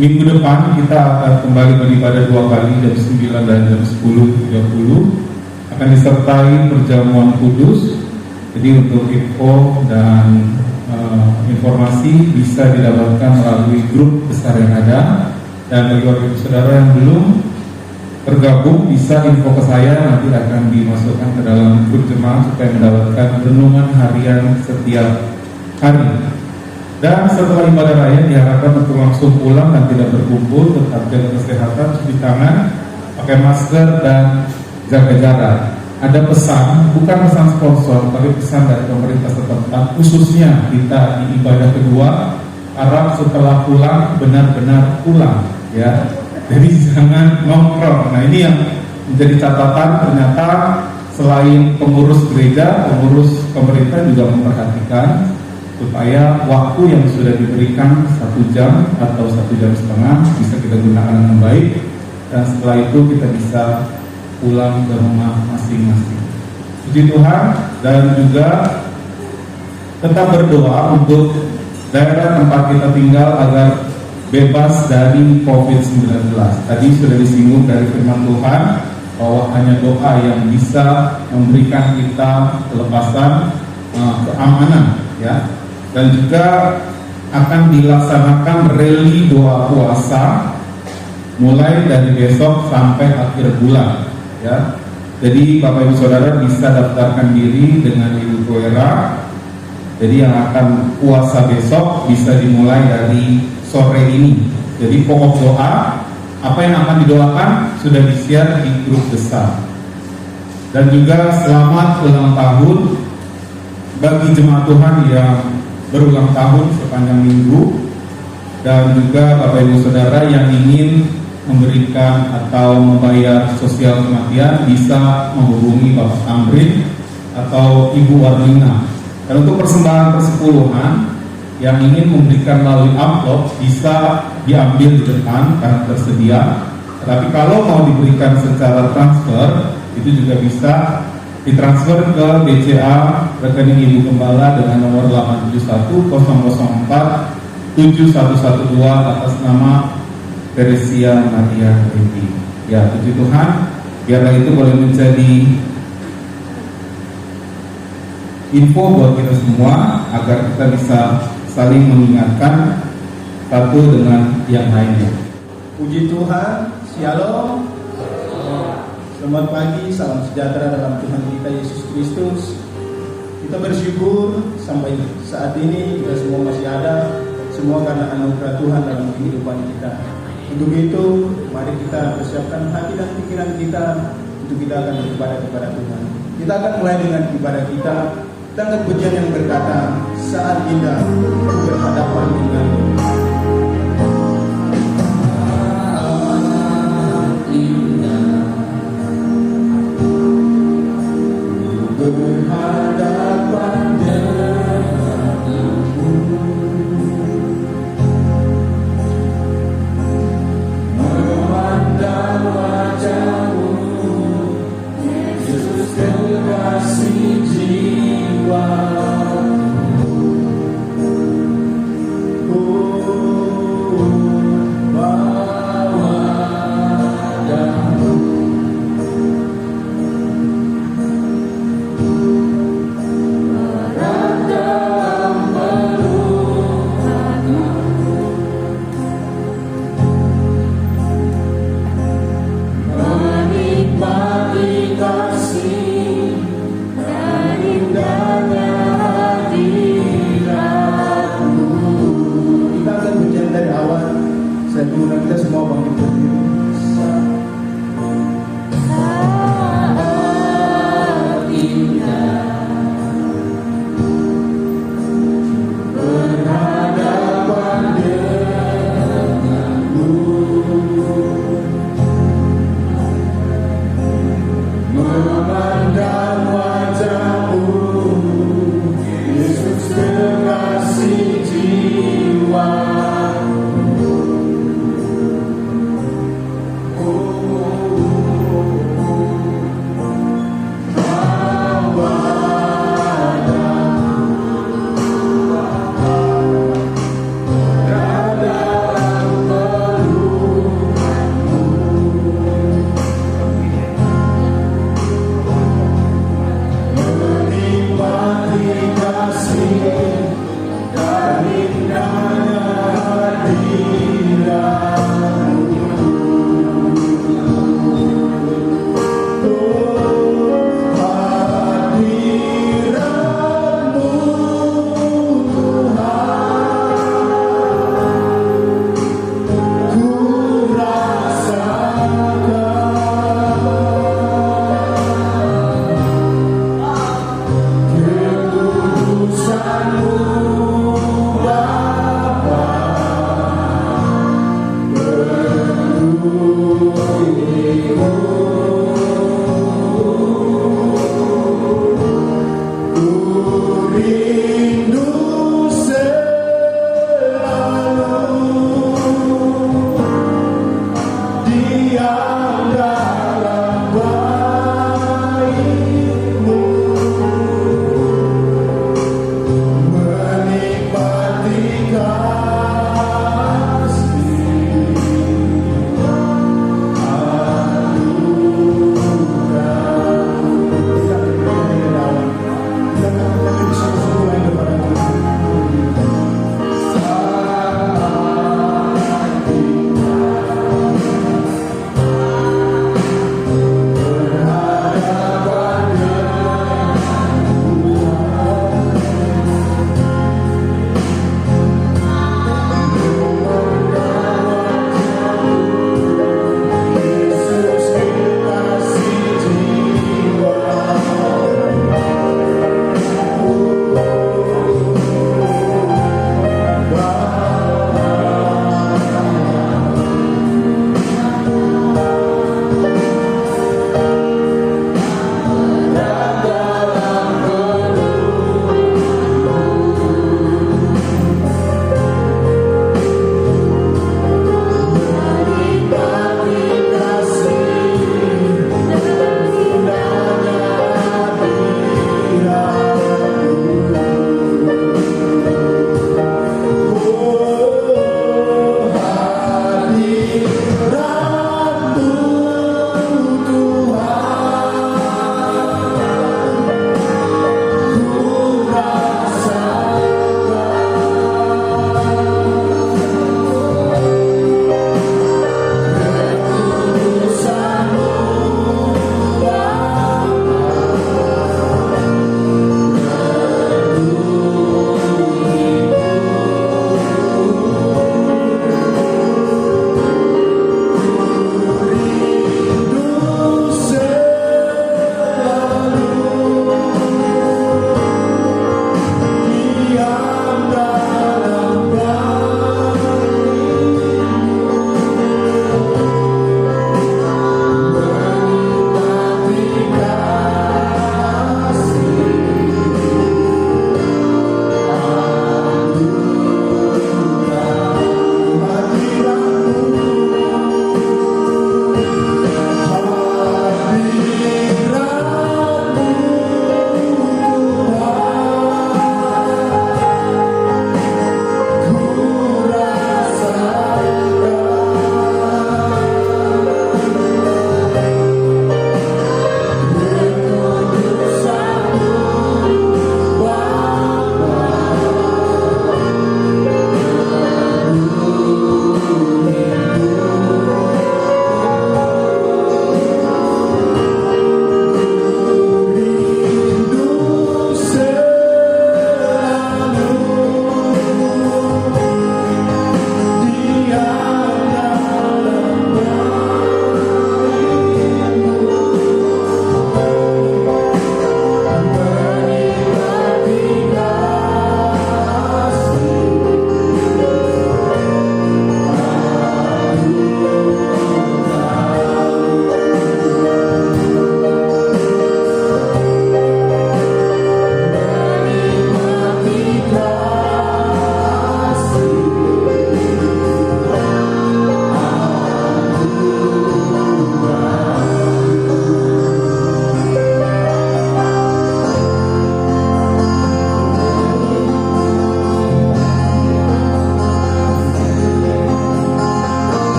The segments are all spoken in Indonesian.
minggu depan kita akan kembali beribadah 2 kali, jam 9 dan jam 10.30. Akan disertai perjamuan kudus. Jadi untuk info dan informasi bisa didapatkan melalui grup besar yang ada. Dan bagi warga saudara yang belum tergabung, bisa info ke saya, nanti akan dimasukkan ke dalam grup jemaat supaya mendapatkan renungan harian setiap hari. Dan setelah ibadah raya diharapkan untuk langsung pulang dan tidak berkumpul, tetap jaga kesehatan, cuci tangan, pakai masker dan jaga jarak. Ada pesan, bukan pesan sponsor, tapi pesan dari pemerintah setempat, khususnya kita di ibadah kedua, harap setelah pulang benar-benar pulang, ya. Jadi jangan nongkrong. Nah, ini yang menjadi catatan. Ternyata selain pengurus gereja, pengurus pemerintah juga memperhatikan supaya waktu yang sudah diberikan 1 jam atau 1 jam setengah bisa kita gunakan dengan baik, dan setelah itu kita bisa pulang ke rumah masing-masing. Puji Tuhan. Dan juga tetap berdoa untuk daerah tempat kita tinggal agar bebas dari COVID-19. Tadi sudah disinggung dari firman Tuhan bahwa hanya doa yang bisa memberikan kita kelepasan, keamanan, ya. Dan juga akan dilaksanakan rally doa puasa mulai dari besok sampai akhir bulan, ya. Jadi Bapak Ibu Saudara bisa daftarkan diri dengan Ibu Goera. Jadi yang akan puasa besok bisa dimulai dari sore ini. Jadi pokok doa, apa yang akan didoakan sudah di-share di grup besar. Dan juga selamat ulang tahun bagi jemaat Tuhan yang berulang tahun sepanjang minggu. Dan juga Bapak Ibu Saudara yang ingin memberikan atau membayar sosial kematian bisa menghubungi Bapak Tamrin atau Ibu Warlina. Dan untuk persembahan persepuluhan yang ingin memberikan melalui amplop bisa diambil di depan karena tersedia. Tetapi kalau mau diberikan secara transfer, itu juga bisa ditransfer ke BCA rekening Ibu Gembala dengan nomor 871-004-7112 atas nama Teresia Maria Dewi. Ya, puji Tuhan. Biarlah itu boleh menjadi info buat kita semua agar kita bisa saling mengingatkan satu dengan yang lainnya. Puji Tuhan, Shalom. Selamat pagi, salam sejahtera dalam Tuhan kita Yesus Kristus. Kita bersyukur sampai saat ini kita semua masih ada, semua karena anugerah Tuhan dalam kehidupan kita. Untuk itu, mari kita persiapkan hati dan pikiran kita untuk kita akan beribadah kepada Tuhan. Kita akan mulai dengan ibadah kita. Kita akan pujian yang berkata, saat indah berhadapan dengan berhadapan denganmu, memandang wajahmu, Yesus kekasih jiwa.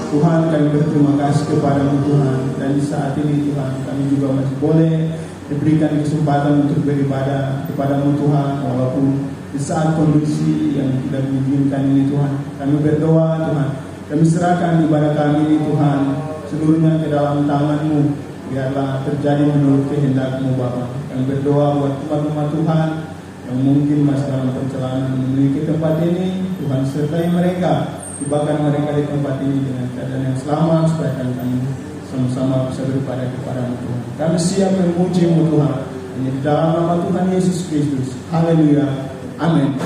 Tuhan, kami berterima kasih kepadamu Tuhan. Dan di saat ini Tuhan, kami juga masih boleh diberikan kesempatan untuk beribadah kepadamu Tuhan, walaupun di saat kondisi yang tidak mengizinkan ini Tuhan. Kami berdoa Tuhan, kami serahkan ibadah kami ini Tuhan seluruhnya ke dalam tangan-Mu. Biarlah terjadi menurut kehendak-Mu Bapa. Kami berdoa buat umat-umat Tuhan yang mungkin masih dalam perjalanan menuju tempat ini. Tuhan sertai mereka, tibakan mereka di tempat ini dengan keadaan yang selamat, supaya kami sama-sama bisa beribadah kepada-Mu Tuhan. Kami siap memuji-Mu Tuhan. Hanya di dalam nama Tuhan Yesus Kristus. Haleluya. Amin.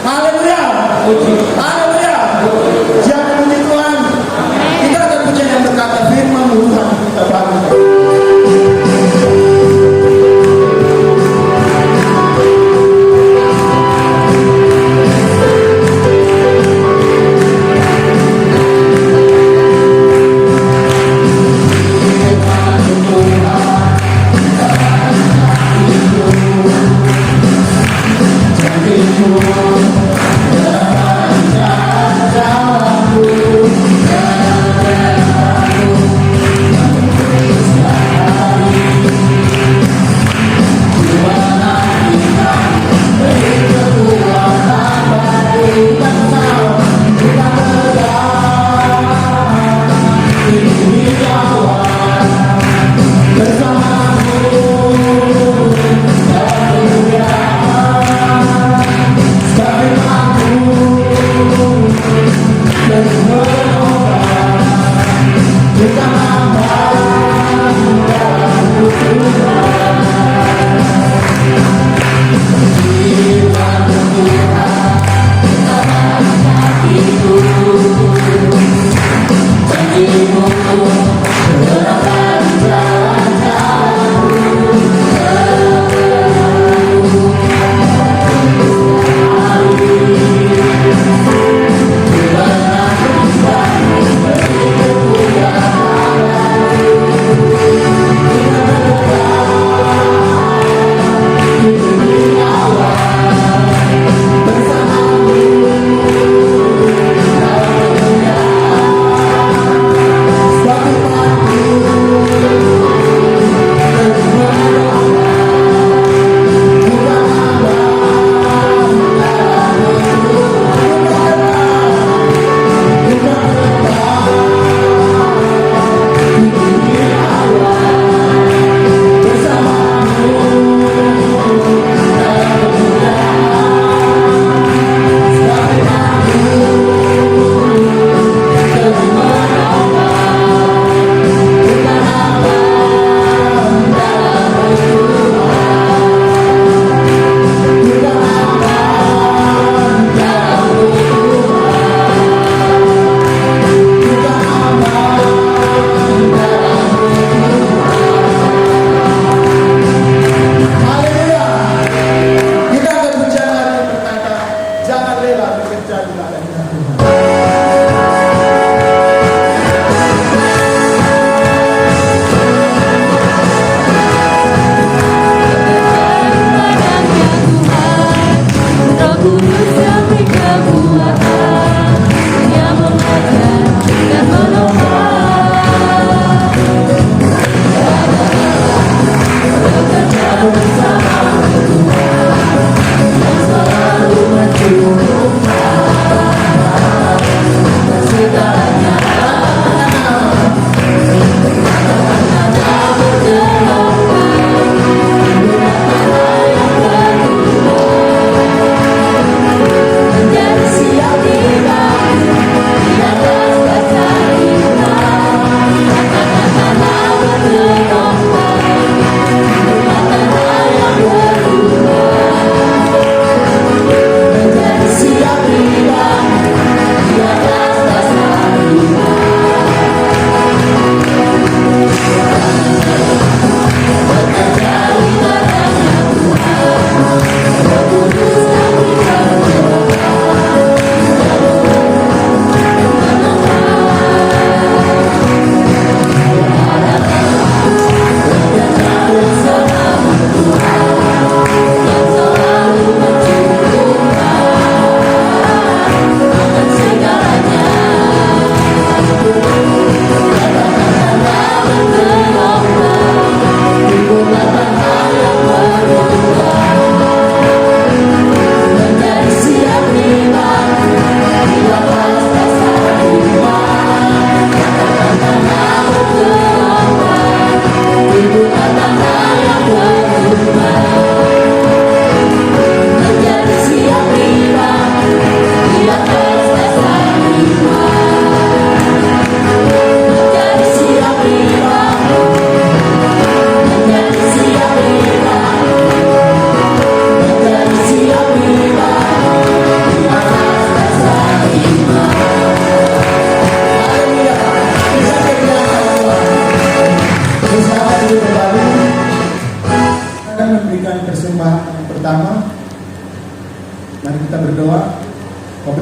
Haleluya. Haleluya. Siap memuji Tuhan. Kita akan puji yang berkata firman-Mu Tuhan. Kita bangun. Terima kasih.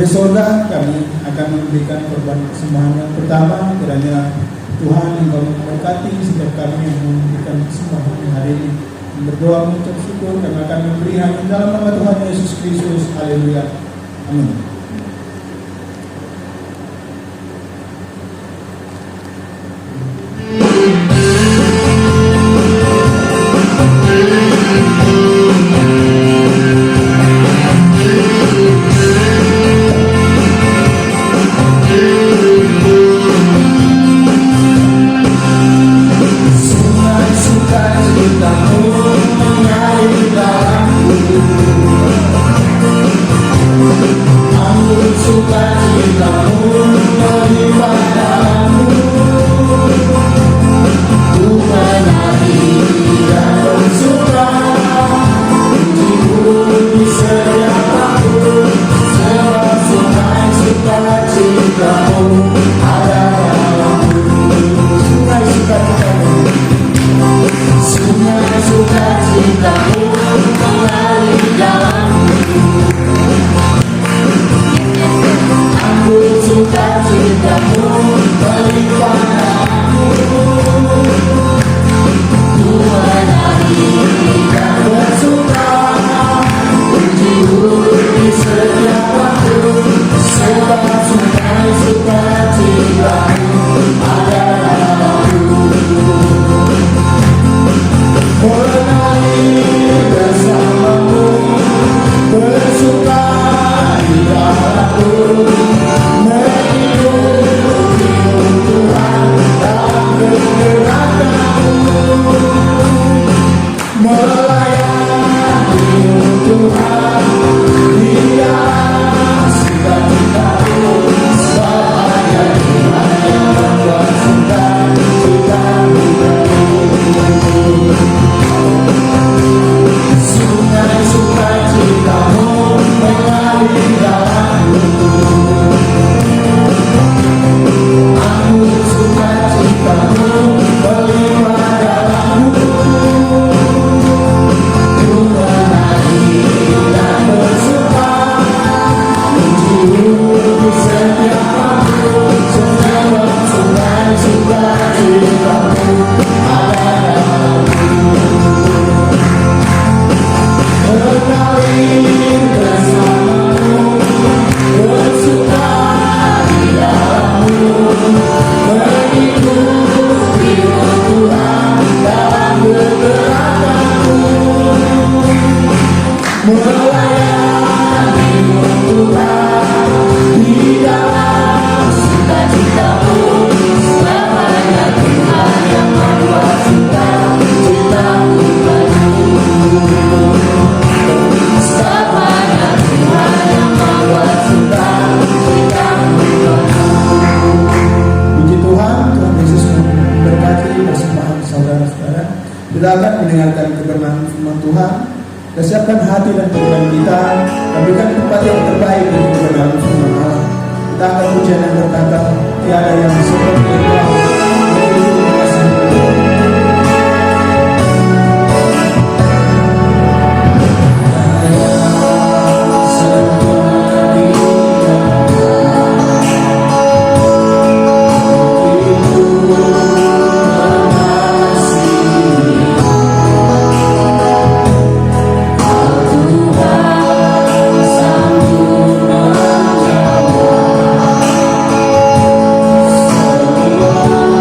sorga, kami akan memberikan korban persembahan yang pertama. Kiranya Tuhan engkau memberkati setiap kami yang memberikan persembahan hari ini. Berdoa mengucap syukur karena akan memberi hanya dalam nama Tuhan Yesus Kristus. Haleluya. Amin. Kita akan mendengarkan kebenaran firman Tuhan. Kita siapkan hati dan pikiran kita, dan berikan tempat yang terbaik untuk kebenaran firman Allah. Kita akan pujian yang berkata, tiada yang seperti Engkau. Oh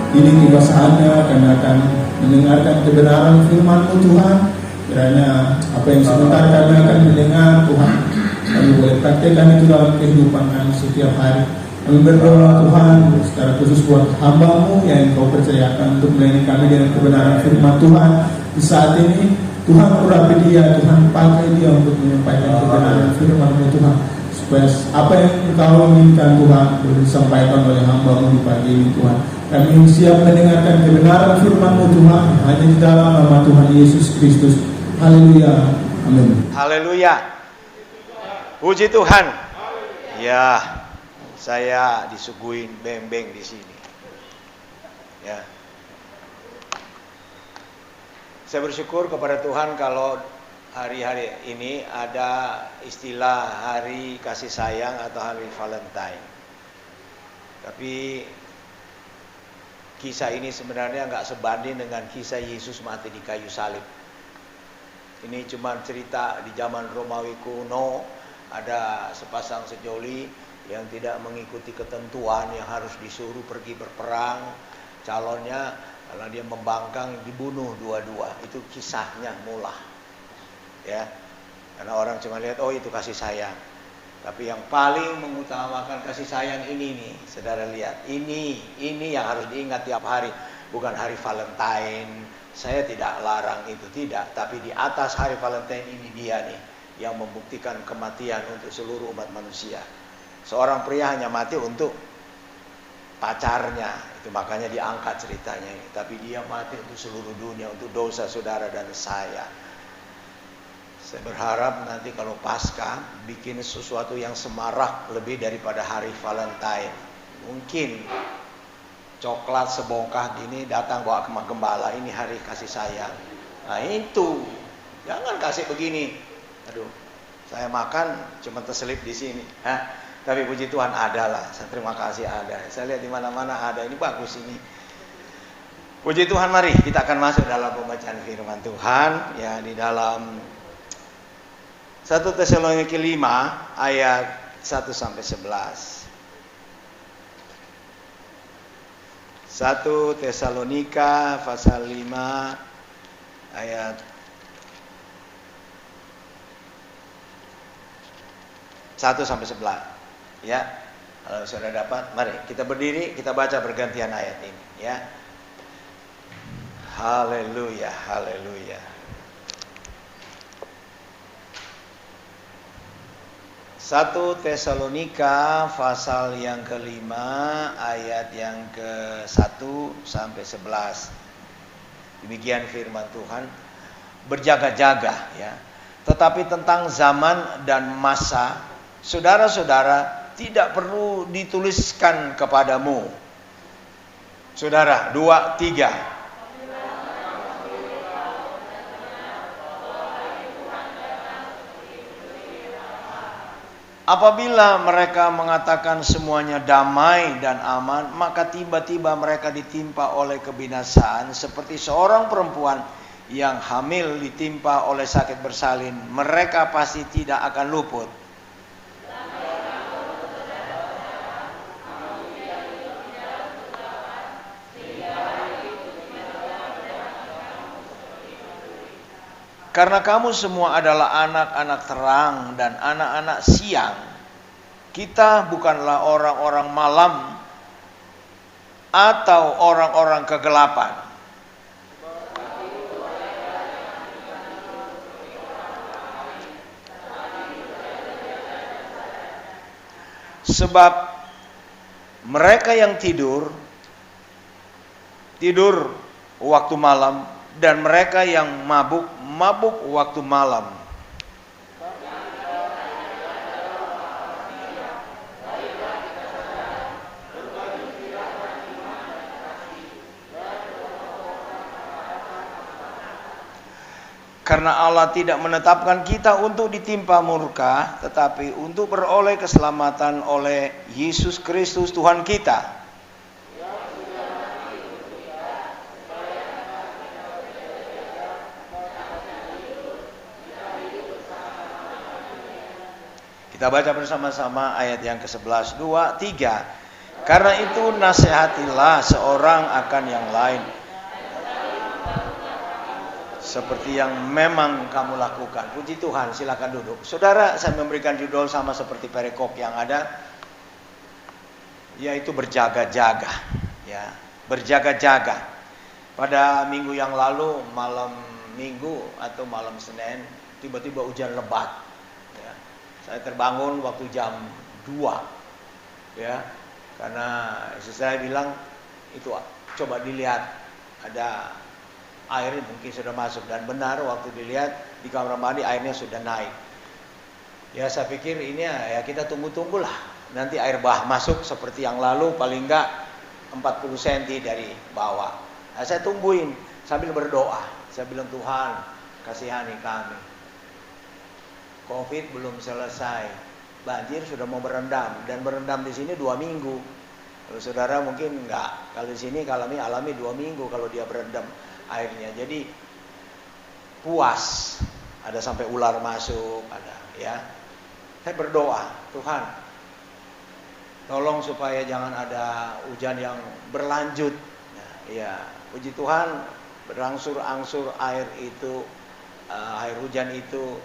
Ini tiba saatnya kami akan mendengarkan kebenaran firman-Mu Tuhan. Kiranya apa yang sebentar kami akan mendengar Tuhan, kami boleh praktekkan itu dalam kehidupan kami setiap hari. Kami berdoa Tuhan secara khusus buat hamba-Mu yang Engkau percayakan untuk melayani kami dengan kebenaran firman Tuhan. Di saat ini Tuhan urapi dia, Tuhan pakai dia untuk menyampaikan kebenaran firman-Mu Tuhan, supaya apa yang Engkau inginkan Tuhan boleh disampaikan oleh hamba-Mu di pagi ini Tuhan. Kami siap mendengarkan kebenaran firman-Mu Tuhan hanya di dalam nama Tuhan Yesus Kristus. Haleluya. Amin. Haleluya. Puji Tuhan. Ya, saya disuguhin beng-beng di sini. Ya. Saya bersyukur kepada Tuhan kalau hari-hari ini ada istilah hari kasih sayang atau hari Valentine. Tapi kisah ini sebenarnya nggak sebanding dengan kisah Yesus mati di kayu salib. Ini cuma cerita di zaman Romawi kuno, ada sepasang sejoli yang tidak mengikuti ketentuan, yang harus disuruh pergi berperang. Calonnya karena dia membangkang dibunuh dua-dua. Itu kisahnya mula. Ya. Karena orang cuma lihat oh itu kasih sayang. Tapi yang paling mengutamakan kasih sayang ini nih, saudara lihat. Ini yang harus diingat tiap hari, bukan hari Valentine. Saya tidak larang itu, tidak. Tapi di atas hari Valentine ini dia nih yang membuktikan kematian untuk seluruh umat manusia. Seorang pria hanya mati untuk pacarnya, itu makanya diangkat ceritanya ini. Tapi dia mati untuk seluruh dunia, untuk dosa saudara dan saya. Saya berharap nanti kalau Paskah bikin sesuatu yang semarak lebih daripada hari Valentine. Mungkin coklat sebongkah gini datang bawa ke gembala, ini hari kasih sayang. Nah itu, jangan kasih begini. Aduh, saya makan cuma terselip di sini. Tapi puji Tuhan ada lah. Saya terima kasih ada. Saya lihat di mana-mana ada. Ini bagus ini. Puji Tuhan, mari kita akan masuk dalam pembacaan firman Tuhan ya di dalam 1 Tesalonika 5 ayat 1 sampai 11. 1 Tesalonika pasal 5 ayat 1 sampai 11. Ya. Kalau sudah dapat, mari kita berdiri, kita baca bergantian ayat ini ya. Haleluya, haleluya. 1 Tesalonika pasal yang ke-5 ayat yang ke-1 sampai 11. Demikian firman Tuhan. Berjaga-jaga ya. Tetapi tentang zaman dan masa, saudara-saudara tidak perlu dituliskan kepadamu. Saudara, 2, 3. Apabila mereka mengatakan semuanya damai dan aman, maka tiba-tiba mereka ditimpa oleh kebinasaan seperti seorang perempuan yang hamil ditimpa oleh sakit bersalin. Mereka pasti tidak akan luput. Karena kamu semua adalah anak-anak terang dan anak-anak siang. Kita bukanlah orang-orang malam atau orang-orang kegelapan. Sebab mereka yang tidur waktu malam, dan mereka yang mabuk waktu malam. Karena Allah tidak menetapkan kita untuk ditimpa murka, tetapi untuk beroleh keselamatan oleh Yesus Kristus Tuhan kita. Kita baca bersama-sama ayat yang ke-11, 2, 3. Karena itu nasihatilah seorang akan yang lain seperti yang memang kamu lakukan. Puji Tuhan, silakan duduk. Saudara, saya memberikan judul sama seperti perikop yang ada, yaitu berjaga-jaga. Ya, berjaga-jaga. Pada minggu yang lalu, malam Minggu atau malam Senin, tiba-tiba hujan lebat. Ya, saya terbangun waktu jam 2. Ya, karena istri saya bilang, itu coba dilihat, ada air mungkin sudah masuk, dan benar waktu dilihat di kamar mandi airnya sudah naik. Ya saya pikir ini ya kita tunggu-tunggulah nanti air bah masuk seperti yang lalu, paling enggak 40 cm dari bawah. Nah, saya tungguin sambil berdoa. Saya bilang, Tuhan kasihani kami. Covid belum selesai, banjir sudah mau berendam, dan berendam di sini 2 minggu. Kalau saudara mungkin enggak, kalau di sini alami 2 minggu kalau dia berendam airnya. Jadi puas, ada sampai ular masuk, ada ya. Saya berdoa, Tuhan tolong supaya jangan ada hujan yang berlanjut. Nah, ya, puji Tuhan, berangsur-angsur air hujan itu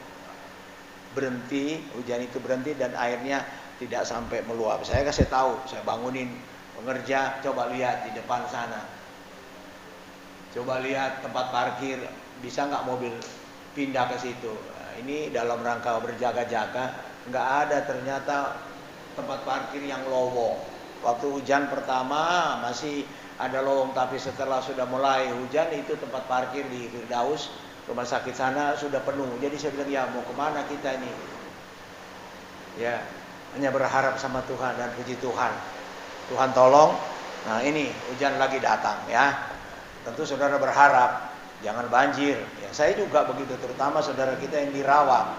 berhenti, dan airnya tidak sampai meluap. Saya kasih tahu, saya bangunin pengerja, coba lihat di depan sana. Coba lihat tempat parkir, bisa nggak mobil pindah ke situ. Nah, ini dalam rangka berjaga-jaga, nggak ada ternyata tempat parkir yang lowong. Waktu hujan pertama masih ada lowong, tapi setelah sudah mulai hujan itu tempat parkir di Firdaus, rumah sakit sana sudah penuh. Jadi saya bilang, ya mau kemana kita ini? Ya, hanya berharap sama Tuhan, dan puji Tuhan. Tuhan tolong. Nah ini hujan lagi datang ya. Tentu saudara berharap jangan banjir. Ya, saya juga begitu, terutama saudara kita yang di Rawa,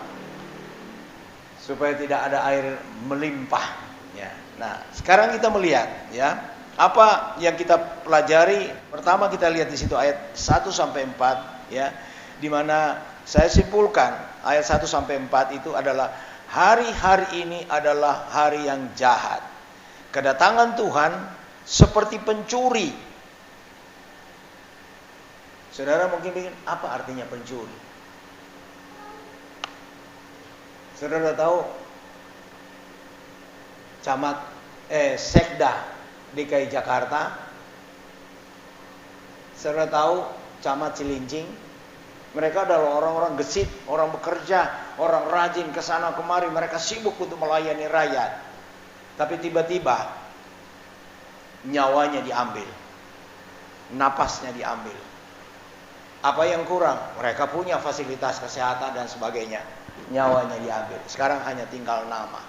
supaya tidak ada air melimpah. Ya. Nah, sekarang kita melihat ya apa yang kita pelajari. Pertama kita lihat di situ ayat 1 sampai 4 ya, di mana saya simpulkan ayat 1 sampai 4 itu adalah hari-hari ini adalah hari yang jahat. Kedatangan Tuhan seperti pencuri. Saudara mungkin pikir, apa artinya pencuri? Saudara tahu Sekda DKI Jakarta, saudara tahu Camat Cilincing, mereka adalah orang-orang gesit, orang bekerja, orang rajin kesana kemari, mereka sibuk untuk melayani rakyat. Tapi tiba-tiba nyawanya diambil, napasnya diambil. Apa yang kurang? Mereka punya fasilitas kesehatan dan sebagainya. Nyawanya diambil. Sekarang hanya tinggal nama.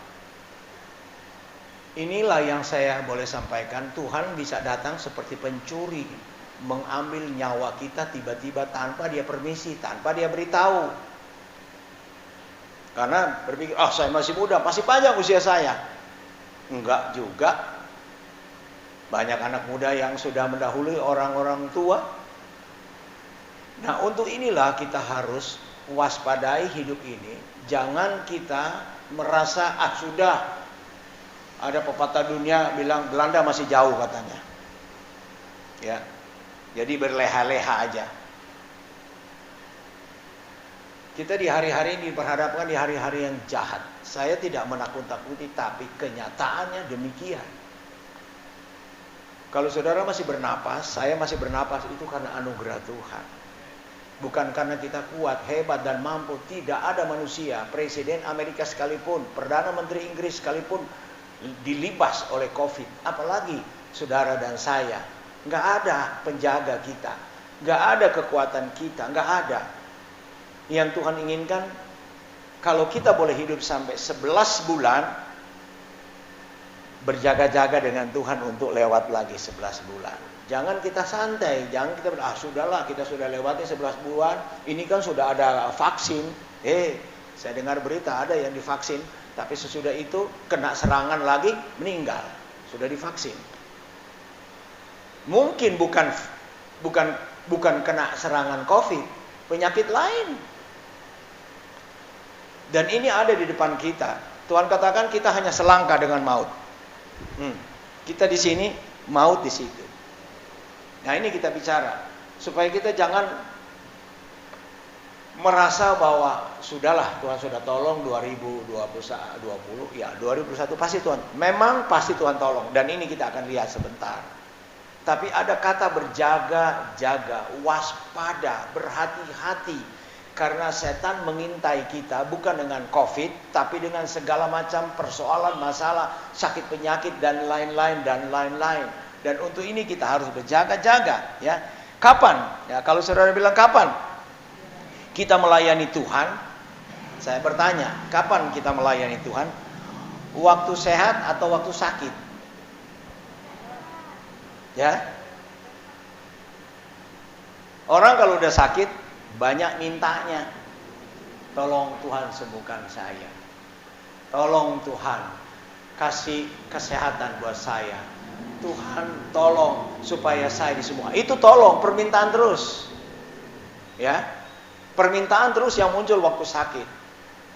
Inilah yang saya boleh sampaikan. Tuhan bisa datang seperti pencuri, mengambil nyawa kita tiba-tiba tanpa dia permisi, tanpa dia beritahu. Karena berpikir, saya masih muda, masih panjang usia saya. Enggak juga. Banyak anak muda yang sudah mendahului orang-orang tua. Nah, untuk inilah kita harus waspadai hidup ini. Jangan kita merasa sudah ada pepatah dunia bilang Belanda masih jauh katanya. Ya. Jadi berleha-leha aja. Kita di hari-hari ini diperhadapkan di hari-hari yang jahat. Saya tidak menakut-nakuti, tapi kenyataannya demikian. Kalau saudara masih bernapas, saya masih bernapas, itu karena anugerah Tuhan. Bukan karena kita kuat, hebat, dan mampu. Tidak ada manusia, Presiden Amerika sekalipun, Perdana Menteri Inggris sekalipun dilibas oleh COVID. Apalagi saudara dan saya. Nggak ada penjaga kita. Nggak ada kekuatan kita. Nggak ada. Yang Tuhan inginkan, kalau kita boleh hidup sampai 11 bulan, berjaga-jaga dengan Tuhan untuk lewat lagi 11 bulan. Jangan kita santai, jangan kita sudahlah, kita sudah lewati 11 bulan, ini kan sudah ada vaksin. Saya dengar berita ada yang divaksin, tapi sesudah itu kena serangan lagi, meninggal. Sudah divaksin. Mungkin bukan kena serangan COVID, penyakit lain. Dan ini ada di depan kita. Tuhan katakan kita hanya selangkah dengan maut. Kita di sini, maut di situ. Nah ini kita bicara supaya kita jangan merasa bahwa sudahlah Tuhan sudah tolong 2020 ya 2021 pasti Tuhan. Memang pasti Tuhan tolong dan ini kita akan lihat sebentar. Tapi ada kata berjaga-jaga, waspada, berhati-hati. Karena setan mengintai kita bukan dengan COVID, tapi dengan segala macam persoalan, masalah, sakit penyakit dan lain-lain dan lain-lain. Dan untuk ini kita harus berjaga-jaga, ya. Kapan? Ya, kalau saudara bilang kapan kita melayani Tuhan? Saya bertanya, kapan kita melayani Tuhan? Waktu sehat atau waktu sakit? Ya. Orang kalau udah sakit banyak mintanya, tolong Tuhan sembuhkan saya, tolong Tuhan kasih kesehatan buat saya, Tuhan tolong supaya saya disembuhkan. Itu tolong, permintaan terus, ya, permintaan terus yang muncul waktu sakit.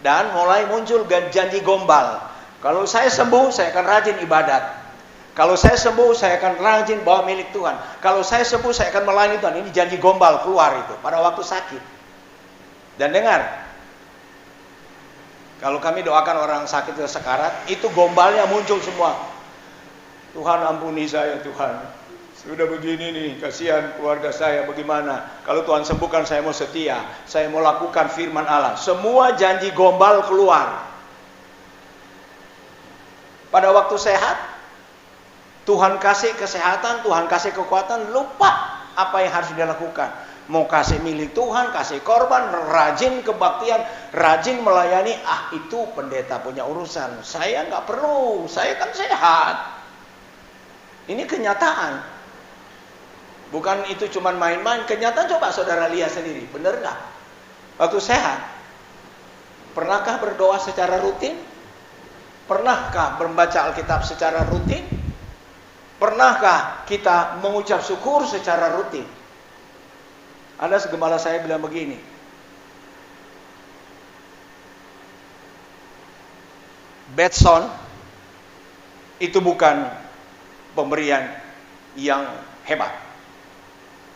Dan mulai muncul janji gombal, kalau saya sembuh saya akan rajin ibadat, kalau saya sembuh saya akan rajin bawa milik Tuhan, kalau saya sembuh saya akan melayani Tuhan. Ini janji gombal keluar itu pada waktu sakit. Dan dengar, kalau kami doakan orang sakit atau sekarat, itu gombalnya muncul semua. Tuhan ampuni saya Tuhan, sudah begini nih, kasihan keluarga saya bagaimana. Kalau Tuhan sembuhkan saya mau setia, saya mau lakukan firman Allah. Semua janji gombal keluar. Pada waktu sehat, Tuhan kasih kesehatan, Tuhan kasih kekuatan, lupa apa yang harus dilakukan. Mau kasih milik Tuhan, kasih korban, rajin kebaktian, rajin melayani. Itu pendeta punya urusan. Saya nggak perlu, saya kan sehat. Ini kenyataan. Bukan itu cuma main-main. Kenyataan coba saudara lihat sendiri. Benar nggak? Waktu sehat, pernahkah berdoa secara rutin? Pernahkah membaca Alkitab secara rutin? Pernahkah kita mengucap syukur secara rutin? Ada segembala saya bilang begini, Betson itu bukan pemberian yang hebat.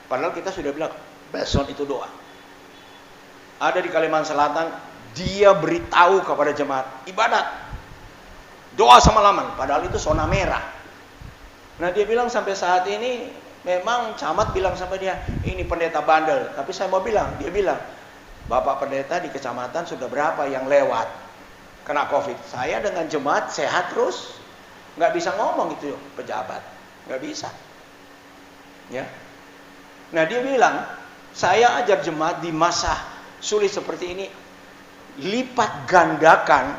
Padahal kita sudah bilang Betson itu doa. Ada di Kalimantan Selatan, dia beritahu kepada jemaat ibadat, doa semalaman, padahal itu zona merah. Nah dia bilang sampai saat ini memang camat bilang sama dia, ini pendeta bandel. Tapi saya mau bilang, dia bilang, Bapak pendeta di kecamatan sudah berapa yang lewat kena COVID? Saya dengan jemaat sehat terus, nggak bisa ngomong itu pejabat, nggak bisa. Ya. Nah dia bilang, saya ajar jemaat di masa sulit seperti ini, lipat gandakan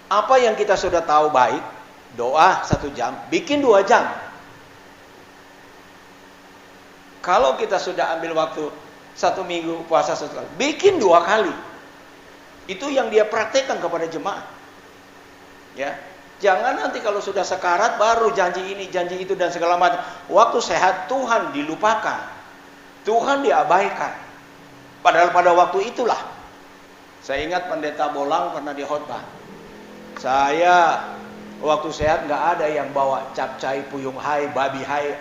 apa yang kita sudah tahu baik, doa 1 jam, bikin 2 jam. Kalau kita sudah ambil waktu 1 minggu puasa 1 kali, bikin 2 kali. Itu yang dia praktekkan kepada jemaat. Ya, jangan nanti kalau sudah sekarat baru janji ini, janji itu dan segala macam. Waktu sehat Tuhan dilupakan, Tuhan diabaikan. Padahal pada waktu itulah, saya ingat pendeta Bolang pernah di khotbah. Saya waktu sehat nggak ada yang bawa capcay, puyung hai, babi hai,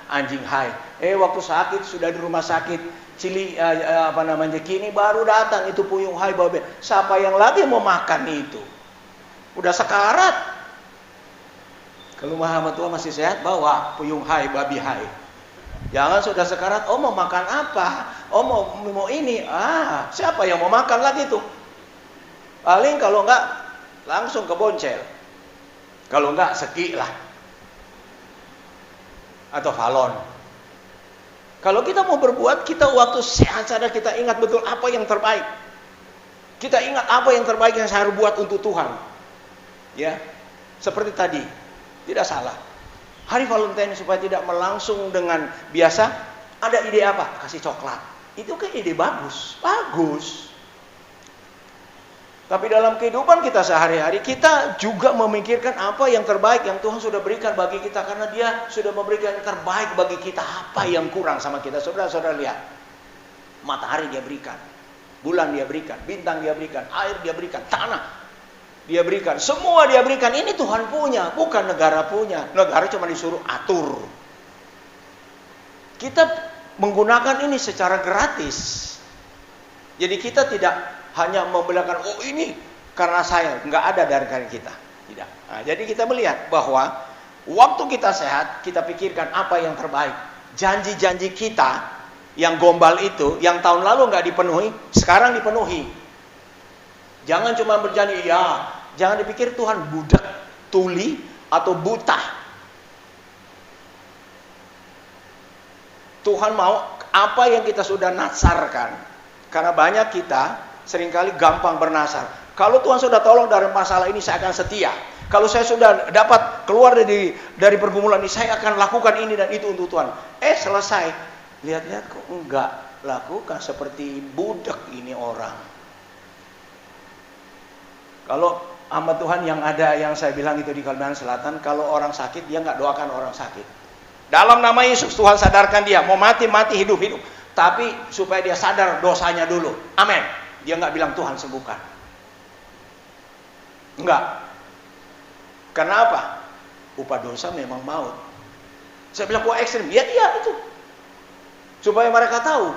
anjing hai. Waktu sakit sudah di rumah sakit, kini baru datang itu puyung hai, babi. Siapa yang lagi mau makan itu? Udah sekarat. Kalau Muhammad tua masih sehat bawa puyung hai, babi hai. Jangan sudah sekarat, mau makan apa? Mau ini. Siapa yang mau makan lagi tuh? Paling kalau enggak langsung ke Boncel. Kalau enggak Seki lah. Atau Valon. Kalau kita mau berbuat, kita waktu sehat sadar kita ingat betul apa yang terbaik. Kita ingat apa yang terbaik yang saya harus buat untuk Tuhan. Ya. Seperti tadi. Tidak salah. Hari Valentine supaya tidak melangsung dengan biasa, ada ide apa? Kasih coklat. Itu kan ide bagus. Bagus. Tapi dalam kehidupan kita sehari-hari, kita juga memikirkan apa yang terbaik yang Tuhan sudah berikan bagi kita. Karena dia sudah memberikan yang terbaik bagi kita. Apa yang kurang sama kita? Saudara-saudara lihat. Matahari dia berikan. Bulan dia berikan, bintang dia berikan, air dia berikan, tanah dia berikan, semua dia berikan. Ini Tuhan punya, bukan negara punya. Negara cuma disuruh atur. Kita menggunakan ini secara gratis. Jadi kita tidak hanya membelakan, oh ini karena saya, nggak ada dari kita. Tidak. Nah, jadi kita melihat bahwa waktu kita sehat, kita pikirkan apa yang terbaik. Janji-janji kita yang gombal itu, yang tahun lalu nggak dipenuhi, sekarang dipenuhi. Jangan cuma berjanji, ya, jangan dipikir Tuhan budak, tuli, atau buta. Tuhan mau apa yang kita sudah nasarkan. Karena banyak kita seringkali gampang bernasar. Kalau Tuhan sudah tolong dari masalah ini, saya akan setia. Kalau saya sudah dapat keluar dari pergumulan ini, saya akan lakukan ini dan itu untuk Tuhan. Selesai. Lihat-lihat kok enggak lakukan, seperti budak ini orang. Kalau hamba Tuhan yang ada, yang saya bilang itu di Kalimantan Selatan, kalau orang sakit, dia nggak doakan orang sakit. Dalam nama Yesus, Tuhan sadarkan dia, mau mati, hidup. Tapi supaya dia sadar dosanya dulu. Amin. Dia nggak bilang Tuhan sembuhkan. Enggak. Karena apa? Upah dosa memang maut. Saya bilang kok ekstrim? Ya iya itu. Supaya mereka tahu.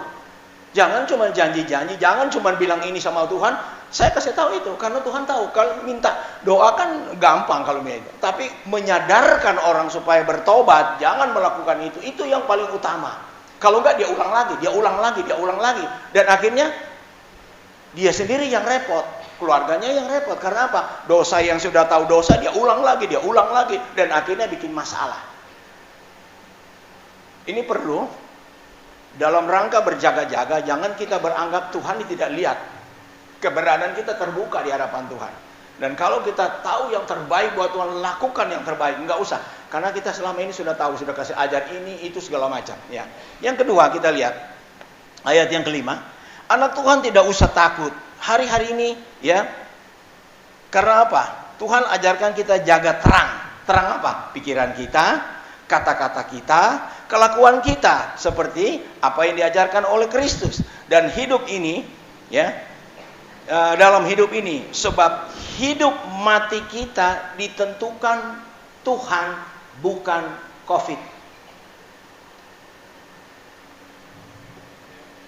Jangan cuma janji-janji, jangan cuma bilang ini sama Tuhan. Saya kasih tahu itu, karena Tuhan tahu. Kalau minta doa kan gampang kalau minta. Tapi menyadarkan orang supaya bertobat, jangan melakukan itu yang paling utama. Kalau enggak dia ulang lagi. Dan akhirnya dia sendiri yang repot, keluarganya yang repot. Karena apa? Dosa yang sudah tahu dosa, dia ulang lagi. Dan akhirnya bikin masalah. Ini perlu dalam rangka berjaga-jaga, jangan kita beranggap Tuhan tidak lihat. Keberadaan kita terbuka di hadapan Tuhan. Dan kalau kita tahu yang terbaik buat Tuhan, lakukan yang terbaik. Enggak usah. Karena kita selama ini sudah tahu, sudah kasih ajar ini, itu, segala macam. Ya. Yang kedua kita lihat, ayat yang kelima. Anak Tuhan tidak usah takut. Hari-hari ini, ya. Karena apa? Tuhan ajarkan kita jaga terang. Terang apa? Pikiran kita, kata-kata kita, kelakuan kita. Seperti apa yang diajarkan oleh Kristus. Dan hidup ini, ya. Dalam hidup ini, sebab hidup mati kita ditentukan Tuhan, bukan COVID.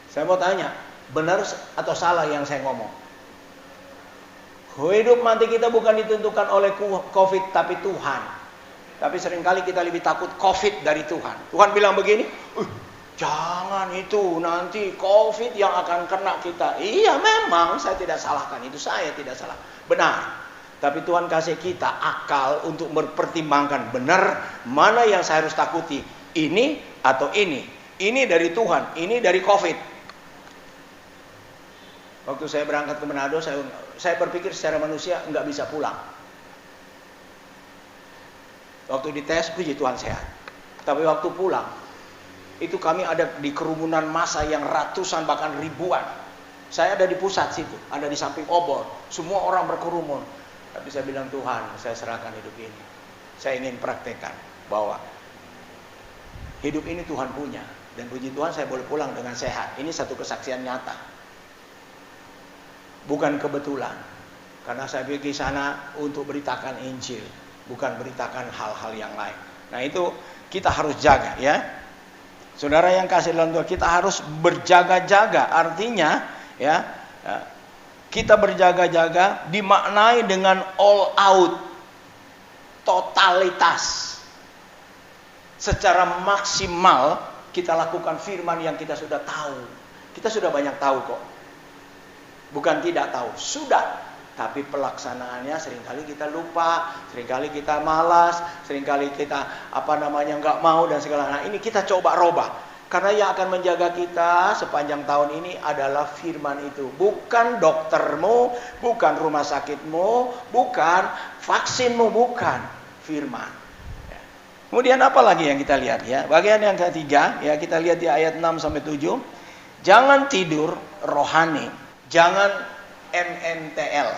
Saya mau tanya, benar atau salah yang saya ngomong? Hidup mati kita bukan ditentukan oleh COVID, tapi Tuhan. Tapi seringkali kita lebih takut COVID dari Tuhan. Tuhan bilang begini, jangan itu, nanti COVID yang akan kena kita. Iya memang, saya tidak salahkan itu, saya tidak salah. Benar. Tapi Tuhan kasih kita akal untuk mempertimbangkan benar mana yang saya harus takuti. Ini atau ini. Ini dari Tuhan, ini dari COVID. Waktu saya berangkat ke Manado, saya berpikir secara manusia nggak bisa pulang. Waktu dites, puji Tuhan sehat. Tapi waktu pulang, itu kami ada di kerumunan massa yang ratusan bahkan ribuan. Saya ada di pusat situ, ada di samping obor. Semua orang berkerumun. Tapi saya bilang, Tuhan, saya serahkan hidup ini. Saya ingin praktekkan bahwa hidup ini Tuhan punya. Dan puji Tuhan saya boleh pulang dengan sehat. Ini satu kesaksian nyata. Bukan kebetulan. Karena saya pergi sana untuk beritakan Injil. Bukan beritakan hal-hal yang lain. Nah itu kita harus jaga ya. Saudara yang kasih dalam Tuhan, kita harus berjaga-jaga. Artinya ya, kita berjaga-jaga dimaknai dengan all out, totalitas. Secara maksimal kita lakukan firman yang kita sudah tahu. Kita sudah banyak tahu kok. Bukan tidak tahu, sudah. Tapi pelaksanaannya seringkali kita lupa, seringkali kita malas, seringkali kita nggak mau dan segala. Nah ini kita coba robah. Karena yang akan menjaga kita sepanjang tahun ini adalah firman itu. Bukan doktermu, bukan rumah sakitmu, bukan vaksinmu, bukan firman. Ya. Kemudian apa lagi yang kita lihat ya? Bagian yang ketiga ya, kita lihat di ayat 6-7. Jangan tidur rohani, jangan MMTL.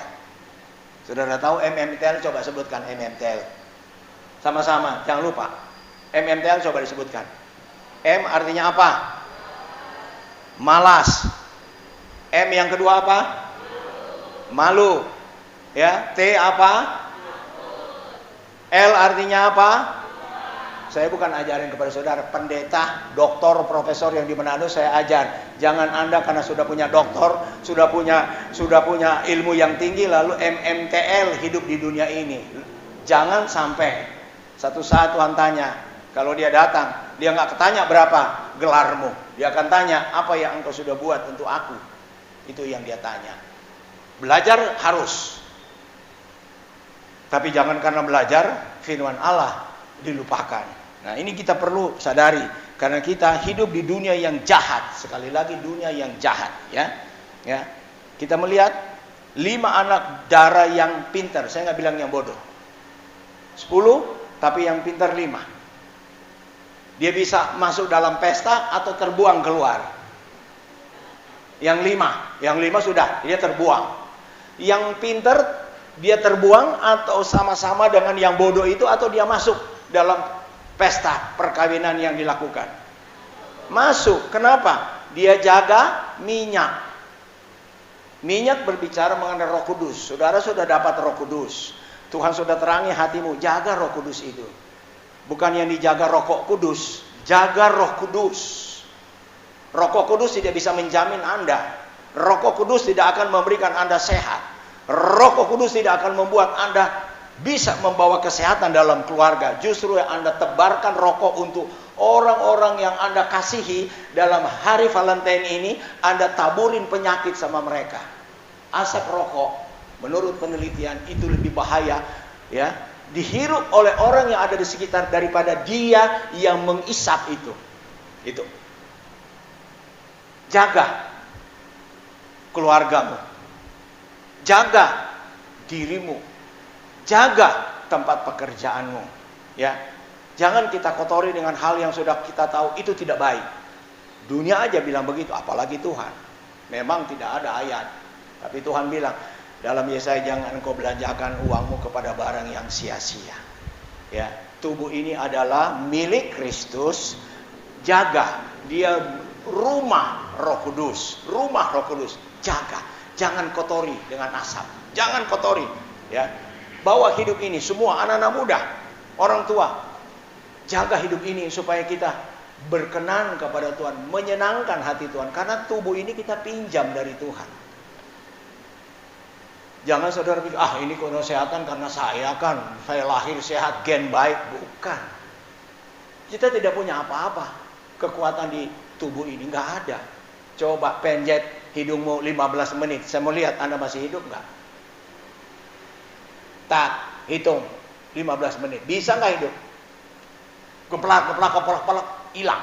Saudara tahu MMTL? Coba sebutkan MMTL. Sama-sama, jangan lupa. MMTL coba disebutkan. M artinya apa? Malas. M yang kedua apa? Malu. Ya, T apa? L artinya apa? Saya bukan ajarin kepada saudara, pendeta, doktor, profesor yang di Manado saya ajar. Jangan Anda karena sudah punya doktor, sudah punya ilmu yang tinggi lalu MMTL hidup di dunia ini. Jangan sampai satu saat Tuhan tanya, kalau dia datang, dia nggak ketanya berapa gelarmu, dia akan tanya apa yang engkau sudah buat untuk aku. Itu yang dia tanya. Belajar harus, tapi jangan karena belajar firman Allah dilupakan. Nah, ini kita perlu sadari karena kita hidup di dunia yang jahat. Sekali lagi dunia yang jahat, ya. Ya. Kita melihat 5 anak dara yang pintar. Saya nggak bilang yang bodoh. 10, tapi yang pintar 5. Dia bisa masuk dalam pesta atau terbuang keluar. Yang 5 sudah, dia terbuang. Yang pintar dia terbuang atau sama-sama dengan yang bodoh itu atau dia masuk dalam pesta perkawinan yang dilakukan. Masuk. Kenapa? Dia jaga minyak. Minyak berbicara mengenai Roh Kudus. Saudara sudah dapat Roh Kudus. Tuhan sudah terangi hatimu. Jaga Roh Kudus itu. Bukan yang dijaga rokok kudus. Jaga Roh Kudus. Rokok kudus tidak bisa menjamin Anda. Rokok kudus tidak akan memberikan Anda sehat. Rokok kudus tidak akan membuat Anda bisa membawa kesehatan dalam keluarga. Justru yang Anda tebarkan rokok untuk orang-orang yang Anda kasihi dalam hari Valentine ini, Anda taburin penyakit sama mereka. Asap rokok menurut penelitian itu lebih bahaya, ya, dihirup oleh orang yang ada di sekitar daripada dia yang mengisap itu. Itu. Jaga keluargamu. Jaga dirimu. Jaga tempat pekerjaanmu, ya. Jangan kita kotori dengan hal yang sudah kita tahu itu tidak baik. Dunia aja bilang begitu, apalagi Tuhan. Memang tidak ada ayat, tapi Tuhan bilang dalam Yesaya, jangan engkau belanjakan uangmu kepada barang yang sia-sia. Ya, tubuh ini adalah milik Kristus. Jaga, dia rumah Roh Kudus, Jaga, jangan kotori dengan asap, jangan kotori, ya. Bawa hidup ini semua anak-anak muda, orang tua, jaga hidup ini supaya kita berkenan kepada Tuhan, menyenangkan hati Tuhan. Karena tubuh ini kita pinjam dari Tuhan. Jangan saudara pikir, ini kesehatan karena saya lahir sehat, gen baik. Bukan. Kita tidak punya apa-apa. Kekuatan di tubuh ini nggak ada. Coba penjet hidungmu 15 menit. Saya mau lihat Anda masih hidup nggak? Tak, hitung 15 menit. Bisa nggak hidup? Keplak, hilang.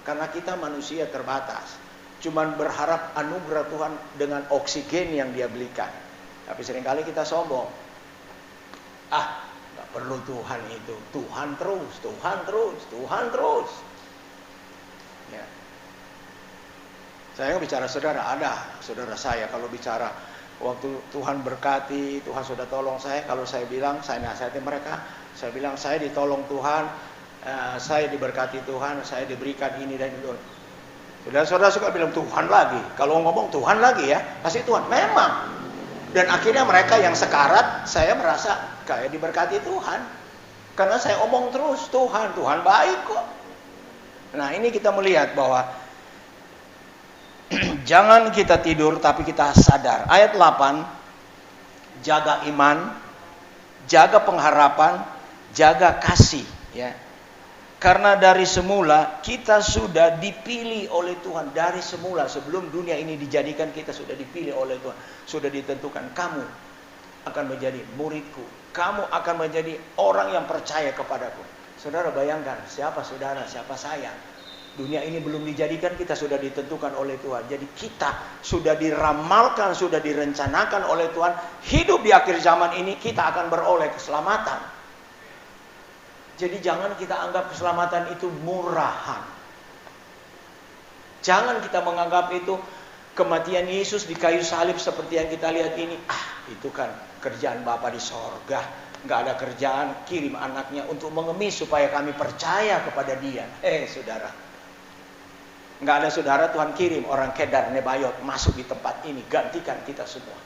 Karena kita manusia terbatas. Cuman berharap anugerah Tuhan dengan oksigen yang dia belikan. Tapi seringkali kita sombong. Nggak perlu Tuhan itu. Tuhan terus. Ya. Saya bicara saudara, ada saudara saya kalau bicara waktu Tuhan berkati, Tuhan sudah tolong saya. Kalau saya bilang, saya nasihati mereka, saya bilang saya ditolong Tuhan, saya diberkati Tuhan, saya diberikan ini dan itu. Saudara-saudara suka bilang Tuhan lagi. Kalau ngomong Tuhan lagi ya, pasti Tuhan. Memang. Dan akhirnya mereka yang sekarat, saya merasa kayak diberkati Tuhan. Karena saya omong terus, Tuhan baik kok. Nah, ini kita melihat bahwa jangan kita tidur tapi kita sadar. Ayat 8, jaga iman, jaga pengharapan, jaga kasih, ya. Karena dari semula kita sudah dipilih oleh Tuhan. Dari semula, sebelum dunia ini dijadikan, kita sudah dipilih oleh Tuhan. Sudah ditentukan, kamu akan menjadi muridku, kamu akan menjadi orang yang percaya kepadaku. Saudara bayangkan, siapa saudara, siapa saya. Dunia ini belum dijadikan, kita sudah ditentukan oleh Tuhan. Jadi kita sudah diramalkan, sudah direncanakan oleh Tuhan. Hidup di akhir zaman ini kita akan beroleh keselamatan. Jadi jangan kita anggap keselamatan itu murahan. Jangan kita menganggap itu kematian Yesus di kayu salib seperti yang kita lihat ini. Itu kan kerjaan Bapa di sorga. Nggak ada kerjaan, kirim anaknya untuk mengemis supaya kami percaya kepada dia. Saudara. Nggak ada saudara, Tuhan kirim orang Kedar Nebayot masuk di tempat ini, gantikan kita semua.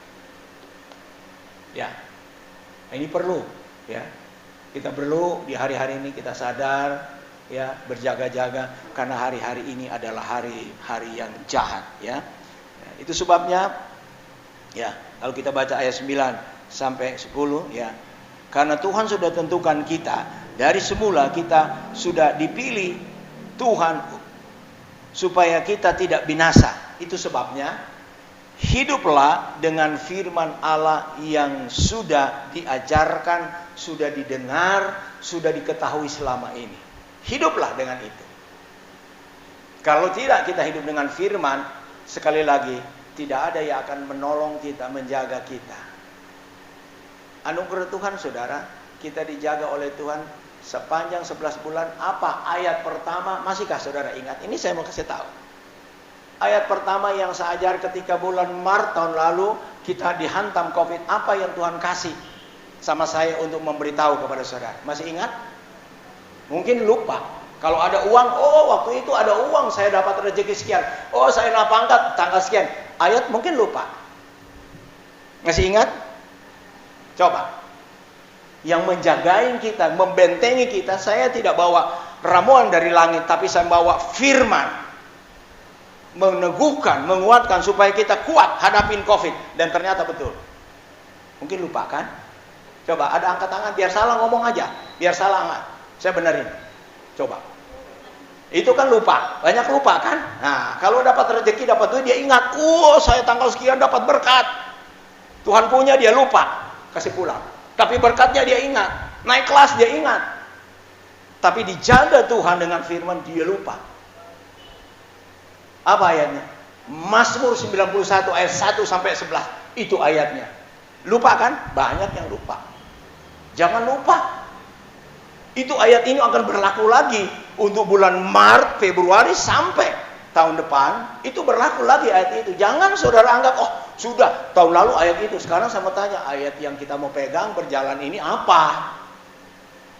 Ya, ini perlu, ya. Kita perlu di hari-hari ini kita sadar, ya, berjaga-jaga karena hari-hari ini adalah hari-hari yang jahat, ya. Itu sebabnya, ya, kalau kita baca ayat 9 sampai 10, ya. Karena Tuhan sudah tentukan kita, dari semula kita sudah dipilih Tuhan supaya kita tidak binasa. Itu sebabnya hiduplah dengan firman Allah yang sudah diajarkan, sudah didengar, sudah diketahui selama ini. Hiduplah dengan itu. Kalau tidak kita hidup dengan firman, sekali lagi tidak ada yang akan menolong kita, menjaga kita. Anugerah Tuhan, saudara, kita dijaga oleh Tuhan sepanjang 11 bulan. Apa ayat pertama? Masihkah saudara ingat? Ini saya mau kasih tahu. Ayat pertama yang saya ajar ketika bulan Maret tahun lalu, kita dihantam COVID. Apa yang Tuhan kasih sama saya untuk memberitahu kepada saudara? Masih ingat? Mungkin lupa. Kalau ada uang, oh waktu itu ada uang, saya dapat rezeki sekian. Oh saya naik pangkat tanggal sekian. Ayat mungkin lupa. Masih ingat? Coba. Yang menjagain kita, membentengi kita, saya tidak bawa ramuan dari langit, tapi saya bawa firman. Meneguhkan, menguatkan supaya kita kuat hadapin COVID. Dan ternyata betul. Mungkin lupa kan? Coba ada angkat tangan, biar salah ngomong aja. Biar salah angkat. Saya benerin. Coba. Itu kan lupa. Banyak lupa kan? Nah, kalau dapat rezeki, dapat duit, dia ingat. Saya tanggal sekian dapat berkat. Tuhan punya, dia lupa. Kasih pulang. Tapi berkatnya dia ingat. Naik kelas dia ingat. Tapi dijaga Tuhan dengan firman, dia lupa. Apa ayatnya? Mazmur 91 ayat 1 sampai 11. Itu ayatnya. Lupa kan? Banyak yang lupa. Jangan lupa. Itu ayat ini akan berlaku lagi untuk bulan Maret, Februari sampai tahun depan. Itu berlaku lagi ayat itu. Jangan saudara anggap, oh sudah tahun lalu ayat itu. Sekarang saya mau tanya, ayat yang kita mau pegang berjalan ini apa?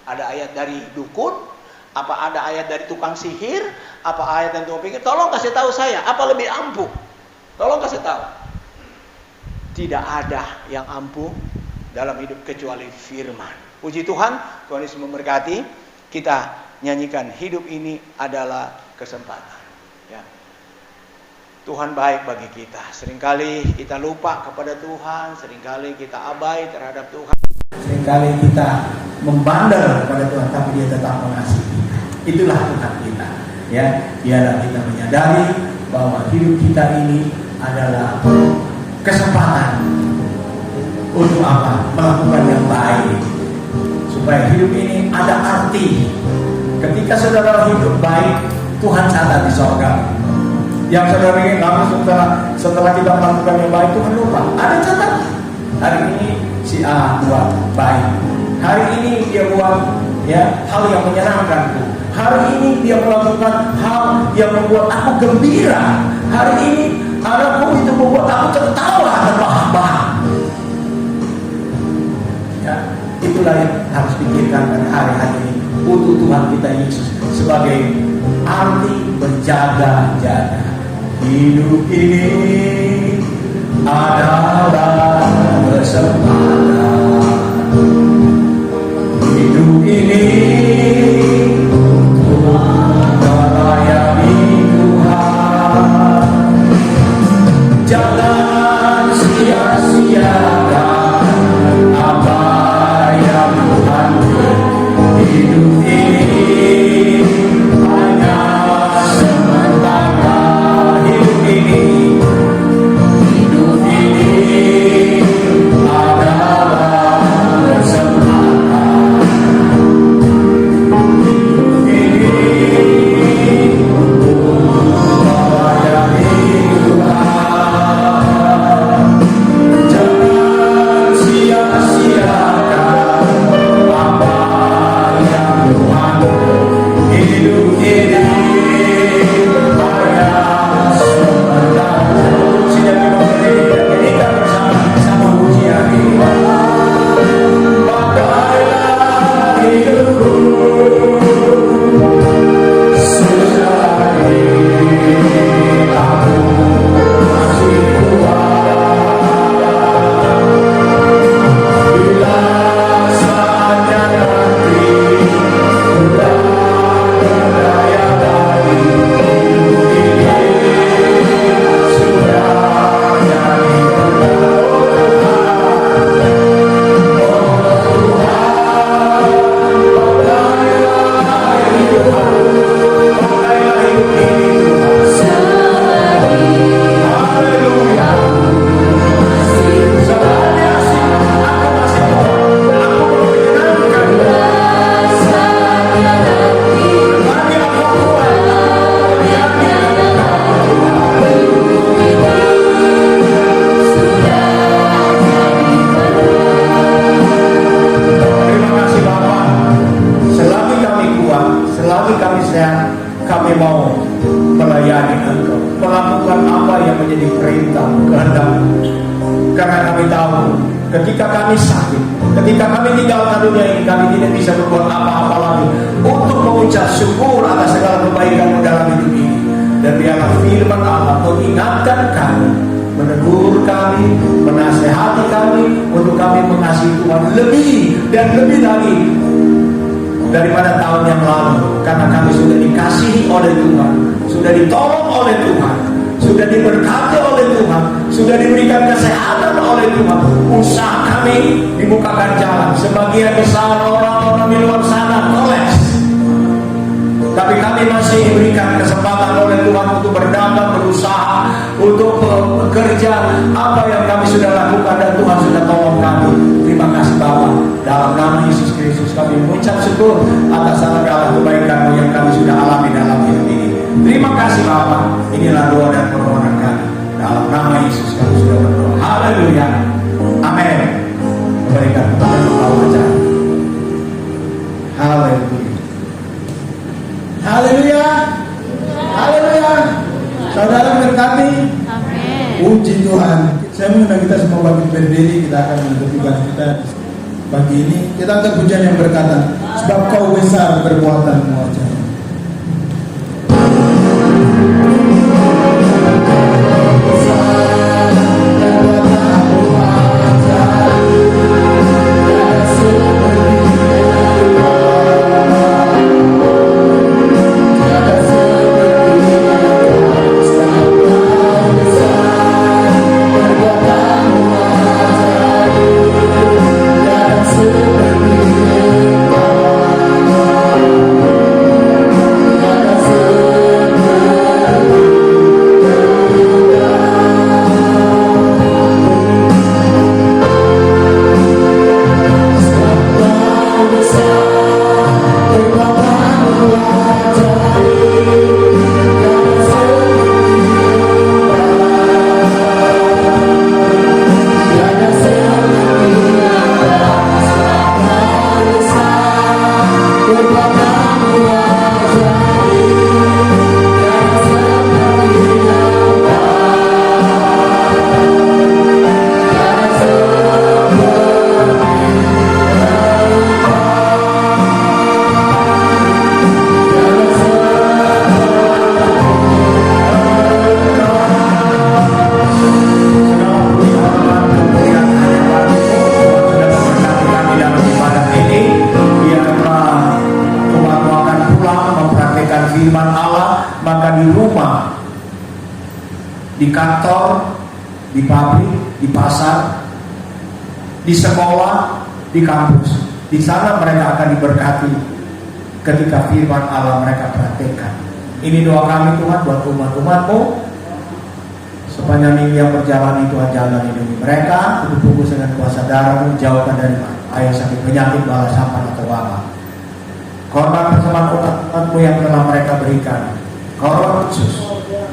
Ada ayat dari dukun? Apa ada ayat dari tukang sihir? Apa ayat yang Tuhan pikir? Tolong kasih tahu saya, apa lebih ampuh? Tolong kasih tahu. Tidak ada yang ampuh dalam hidup kecuali firman. Puji Tuhan, Tuhan Yesus memberkati. Kita nyanyikan, hidup ini adalah kesempatan. Ya. Tuhan baik bagi kita. Seringkali kita lupa kepada Tuhan, seringkali kita abai terhadap Tuhan. Seringkali kita membandel kepada Tuhan, tapi dia tetap mengasihi kita. Itulah Tuhan kita. Ya, biarlah kita menyadari bahwa hidup kita ini adalah kesempatan untuk apa? Melakukan yang baik. Supaya hidup ini ada arti. Ketika saudara hidup baik, Tuhan catat di sorga. Yang saudara ingin lalu setelah kita melakukan yang baik, Tuhan lupa. Ada catat. Hari ini si A buat baik. Hari ini dia buat hal yang menyenangkanku. Hari ini dia melakukan hal yang membuat aku gembira. Hari ini anakku itu membuat aku tertawa terbahak-bahak. Ya, itulah yang harus dipikirkan pada hari-hari ini untuk Tuhan kita Yesus sebagai arti berjaga-jaga. Hidup ini adalah kesempatan. Hidup ini untuk melayani Tuhan. Jangan sia-siakan apa yang Tuhan beri. Hidup ini hanya sementara. Hidup ini adalah kami mau melayani Engkau, melakukan apa yang menjadi perintah kehendak. Karena kami tahu ketika kami sakit, ketika kami tinggalkan dunia ini, kami tidak bisa berbuat apa-apa lagi untuk mengucap syukur atas segala kebaikan dalam hidup ini. Dan biarlah firman Allah mengingatkan kami, menegur kami, menasehati kami untuk kami mengasihi Tuhan lebih dan lebih lagi daripada tahun yang lalu. Karena kami sudah dikasihi oleh Tuhan, sudah ditolong oleh Tuhan, sudah diberkati oleh Tuhan, sudah diberikan kesehatan oleh Tuhan. Usaha kami dibukakan jalan. Sebagian besar orang-orang di luar sana koles, tapi kami masih diberikan kesempatan oleh Tuhan untuk berdagang, berusaha, untuk bekerja apa yang kami sudah lakukan, dan Tuhan sudah tolong kami. Terima kasih Bapa. Dalam nama Yesus Kristus kami mengucap syukur atas segala kebaikan-Mu yang kami sudah alami dalam hidup ini. Terima kasih Bapa. Inilah doa dan permohonan kami. Dalam nama Yesus kami sudah berdoa. Haleluya. Amin. Berikan kepada Bapak wajah. Haleluya. Haleluya. Haleluya. Saudara berkati. Puji Tuhan. Saya mengundang kita semua bagi berdiri. Kita akan menutup ibadah kita pagi ini. Kita angkat pujian yang berkata, sebab Kau besar perbuatanmu ajaib. di kantor, di pabrik, di pasar, di sekolah, di kampus. Di sana mereka akan diberkati ketika firman Allah mereka praktekkan. Ini doa kami Tuhan buat umat-umat-Mu. Sepanjang minggu yang berjalan Tuhan jalan hidup mereka, untuk bungkus dengan kuasa darah-Mu, jauhkan dari bahaya sakit, penyakit, bala sampah atau wabah. Korban persembahan umat-umat-Mu yang telah mereka berikan, korban khusus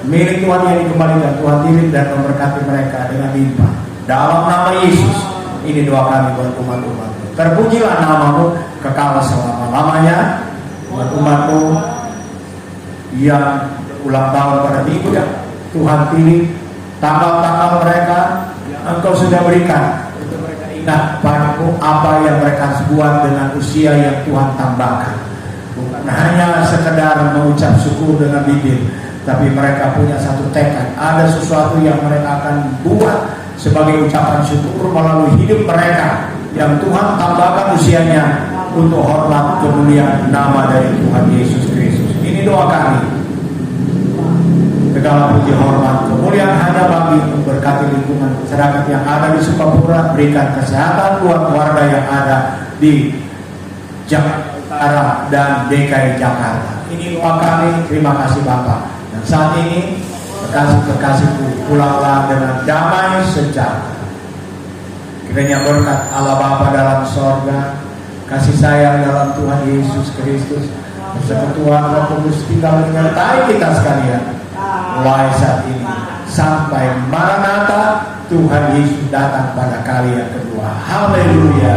milik Tuhan yang dikembalikan, Tuhan tilik dan memberkati mereka dengan limpah. Dalam nama Yesus, ini doa kami buat umat-umat-Mu. Terpujilah nama-Mu kekal selama-lamanya. Buat umat-Mu yang ulang tahun pada minggu ya, Tuhan pilih tanggal-tanggal mereka yang Engkau sudah berikan untuk mereka ingat padamu apa yang mereka harus buat dengan usia yang Tuhan tambahkan. Bukan hanya sekedar mengucap syukur dengan bibir, tapi mereka punya satu tekad, ada sesuatu yang mereka akan buat sebagai ucapan syukur melalui hidup mereka yang Tuhan tambahkan usianya untuk hormat kemuliaan nama dari Tuhan Yesus Kristus. Ini doa kami. Segala puji hormat kemuliaan hanya bagi memberkati lingkungan masyarakat yang ada di Sukapura, berikan kesehatan buat warga yang ada di Jakarta Utara dan DKI Jakarta. Ini doa kami. Terima kasih Bapak. Dan saat ini kekasih-kekasihku pulanglah dengan damai sejahtera. Kiranya berkat Allah Bapa dalam sorga, kasih sayang dalam Tuhan Yesus Kristus, persekutuan Roh Kudus tinggal menyertai kita sekalian mulai saat ini sampai Maranatha Tuhan Yesus datang pada kali yang kedua. Haleluya.